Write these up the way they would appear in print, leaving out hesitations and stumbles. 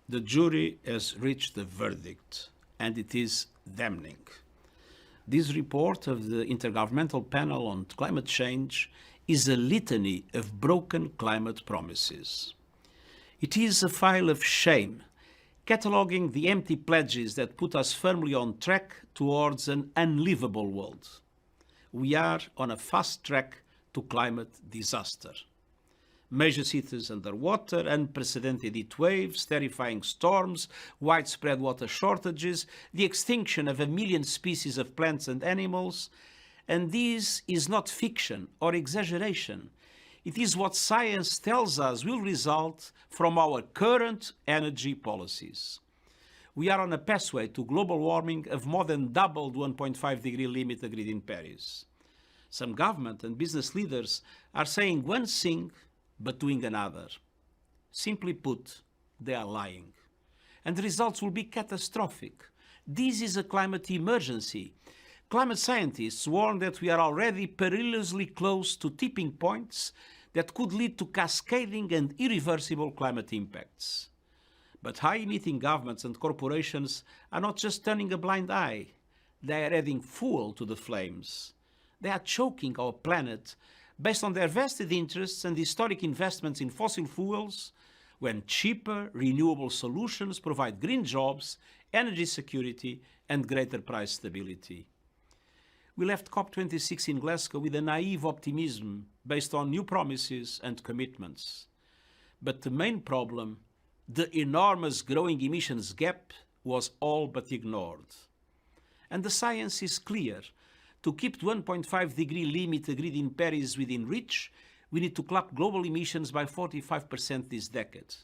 The jury has reached a verdict, and it is damning. This report of the Intergovernmental Panel on Climate Change is a litany of broken climate promises. It is a file of shame, cataloguing the empty pledges that put us firmly on track towards an unlivable world. We are on a fast track to climate disaster. Major cities underwater, unprecedented heat waves, terrifying storms, widespread water shortages, the extinction of 1 million species of plants and animals. And this is not fiction or exaggeration. It is what science tells us will result from our current energy policies. We are on a pathway to global warming of more than double the 1.5 degree limit agreed in Paris. Some government and business leaders are saying one thing but doing another. Simply put, they are lying. And the results will be catastrophic. This is a climate emergency. Climate scientists warn that we are already perilously close to tipping points that could lead to cascading and irreversible climate impacts. But high-emitting governments and corporations are not just turning a blind eye. They are adding fuel to the flames. They are choking our planet based on their vested interests and historic investments in fossil fuels, when cheaper, renewable solutions provide green jobs, energy security, and greater price stability. We left COP26 in Glasgow with a naive optimism based on new promises and commitments. But the main problem, the enormous growing emissions gap, was all but ignored. And the science is clear. To keep the 1.5 degree limit agreed in Paris within reach, we need to cut global emissions by 45% this decade.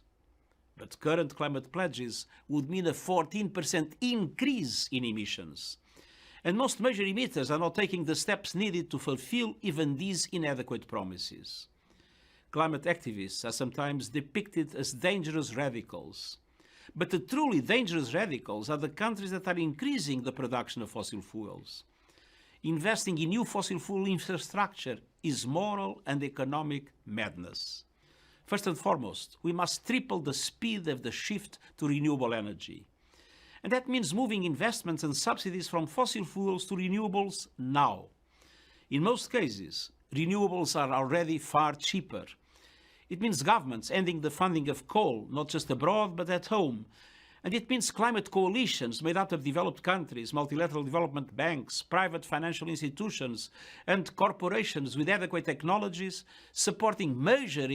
But current climate pledges would mean a 14% increase in emissions. And most major emitters are not taking the steps needed to fulfill even these inadequate promises. Climate activists are sometimes depicted as dangerous radicals. But the truly dangerous radicals are the countries that are increasing the production of fossil fuels. Investing in new fossil fuel infrastructure is moral and economic madness. First and foremost, we must triple the speed of the shift to renewable energy. And that means moving investments and subsidies from fossil fuels to renewables now. In most cases, renewables are already far cheaper. It means governments ending the funding of coal, not just abroad, but at home. And it means climate coalitions made up of developed countries, multilateral development banks, private financial institutions, and corporations with adequate technologies supporting major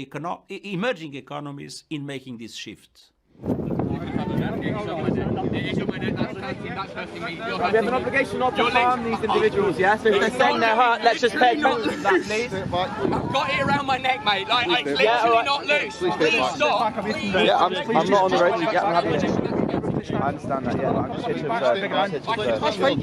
emerging economies in making this shift. We have an obligation not to harm these individuals, yeah? So if they're saying they're hurt, let's just pay attention to that, please. I've got it around my neck, mate. Like, it's literally not loose. Please stop. Yeah, I'm not on the road. Yeah, I'm happy. I understand that, yeah, but I'm just here to observe.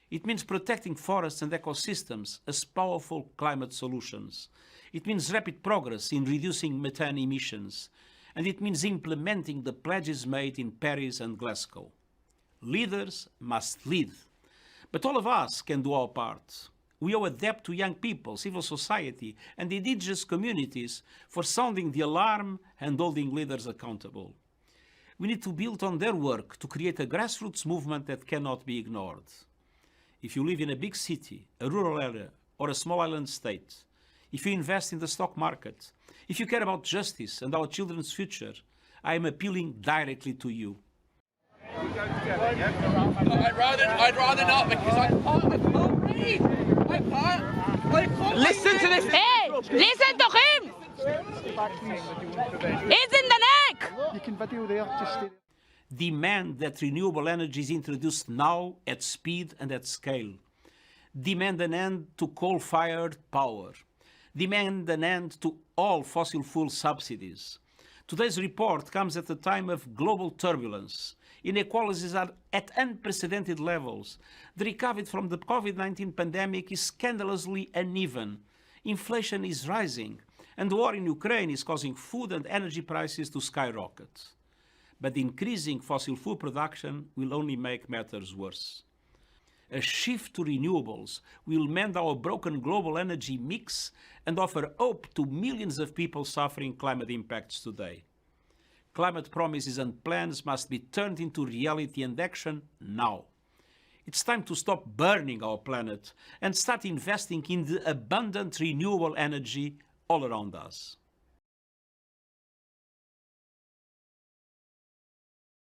It means protecting forests and ecosystems as powerful climate solutions. It means rapid progress in reducing methane emissions. And it means implementing the pledges made in Paris and Glasgow. Leaders must lead. But all of us can do our part. We owe a debt to young people, civil society, and indigenous communities for sounding the alarm and holding leaders accountable. We need to build on their work to create a grassroots movement that cannot be ignored. If you live in a big city, a rural area, or a small island state, if you invest in the stock market, if you care about justice and our children's future, I am appealing directly to you. I'd rather not, because I can't breathe. I can't. Listen to this. Hey, listen to him. It's in the neck. You can video there, just stay. Demand that renewable energy is introduced now at speed and at scale. Demand an end to coal-fired power. Demand an end to all fossil fuel subsidies. Today's report comes at a time of global turbulence. Inequalities are at unprecedented levels. The recovery from the COVID-19 pandemic is scandalously uneven. Inflation is rising, and the war in Ukraine is causing food and energy prices to skyrocket. But increasing fossil fuel production will only make matters worse. A shift to renewables will mend our broken global energy mix and offer hope to millions of people suffering climate impacts today. Climate promises and plans must be turned into reality and action now. It's time to stop burning our planet and start investing in the abundant renewable energy all around us.